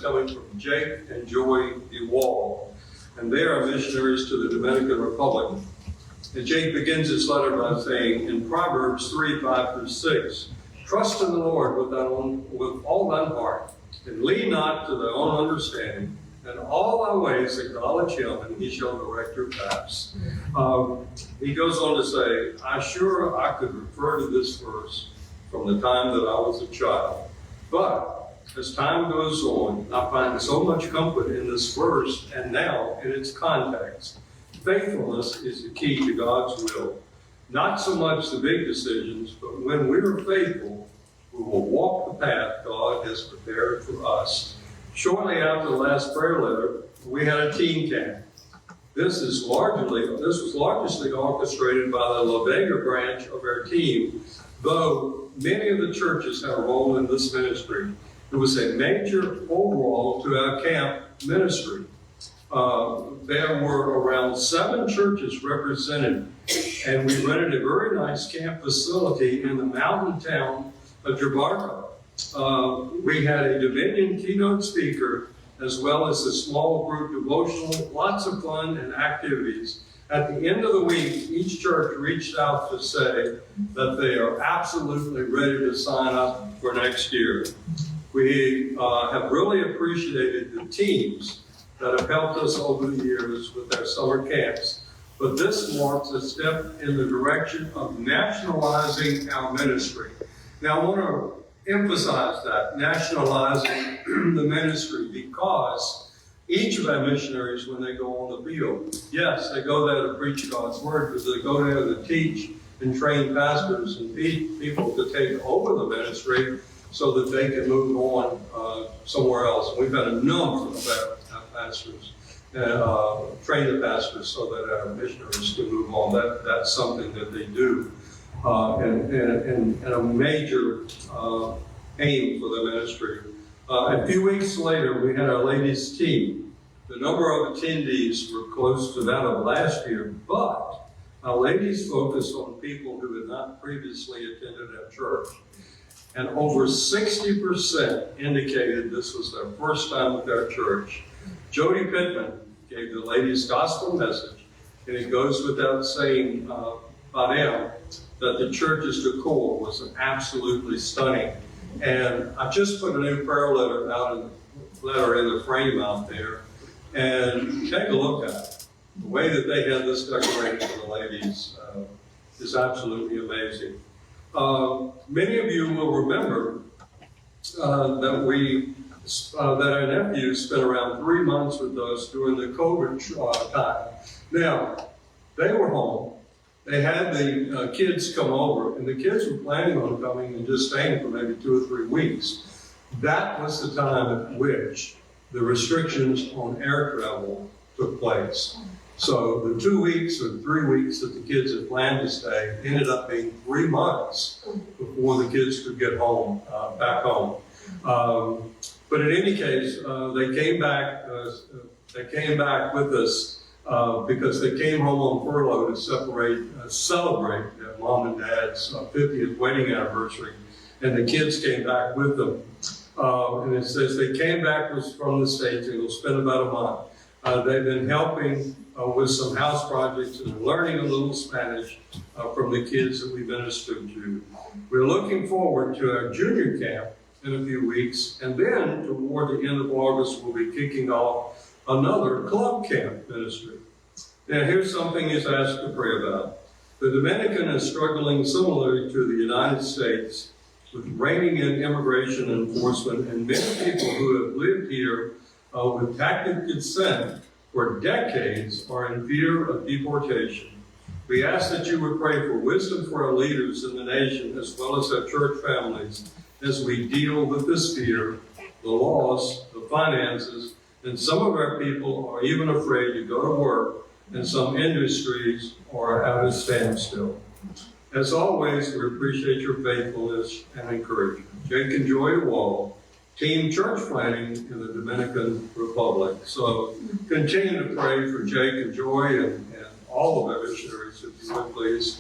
coming from Jake and Joy DeWald, and they are missionaries to the Dominican Republic. And Jake begins his letter by saying, in Proverbs 3:5-6, trust in the Lord with all thine heart, and lean not to thy own understanding. In all thy ways acknowledge him, and he shall direct your paths. He goes on to say, I could refer to this verse from the time that I was a child. But as time goes on, I find so much comfort in this verse and now in its context. Faithfulness is the key to God's will. Not so much the big decisions, but when we are faithful, we will walk the path God has prepared for us. Shortly after the last prayer letter, we had a teen camp. This was largely orchestrated by the La Vega branch of our team, though many of the churches had a role in this ministry. It was a major overhaul to our camp ministry. There were around 7 churches represented, and we rented a very nice camp facility in the mountain town of Jabarca. We had a Dominion keynote speaker, as well as a small group devotional, lots of fun and activities. At the end of the week, each church reached out to say that they are absolutely ready to sign up for next year. We have really appreciated the teams that have helped us over the years with our summer camps. But this marks a step in the direction of nationalizing our ministry. Now, I want to emphasize that, nationalizing the ministry, because each of our missionaries, when they go on the field, yes, they go there to preach God's word, but they go there to teach and train pastors and people to take over the ministry so that they can move on somewhere else. We've had a number of our pastors train the pastors so that our missionaries can move on. That's something that they do. And a major aim for the ministry. A few weeks later, we had our ladies' team. The number of attendees were close to that of last year, but our ladies focused on people who had not previously attended our church. And over 60% indicated this was their first time with our church. Jody Pittman gave the ladies' gospel message, and it goes without saying by now that the church's decor was absolutely stunning. And I just put a new prayer letter in the frame out there, and take a look at it. The way that they had this decorated for the ladies is absolutely amazing. Many of you will remember that our nephew spent around 3 months with us during the COVID time. Now, they were home. They had the kids come over, and the kids were planning on coming and just staying for maybe 2 or 3 weeks. That was the time at which the restrictions on air travel took place. So the 2 weeks or 3 weeks that the kids had planned to stay ended up being 3 months before the kids could get home, back home. But in any case, they came back with us because they came home on furlough to celebrate their mom and dad's 50th wedding anniversary, and the kids came back with them. And it says they came back from the States, and they'll spend about a month. They've been helping with some house projects and learning a little Spanish from the kids that we ministered to. We're looking forward to our junior camp in a few weeks, and then toward the end of August, we'll be kicking off another club camp ministry. Now, here's something he's asked to pray about. The Dominican is struggling similarly to the United States with reining in immigration enforcement, and many people who have lived here with tacit consent for decades are in fear of deportation. We ask that you would pray for wisdom for our leaders in the nation, as well as our church families, as we deal with this fear, the laws, the finances, and some of our people are even afraid to go to work, and some industries are at a standstill. As always, we appreciate your faithfulness and encouragement. Jake and Joy DeWald, Team Church Planning in the Dominican Republic. So continue to pray for Jake and Joy and all of our missionaries, if you would, please.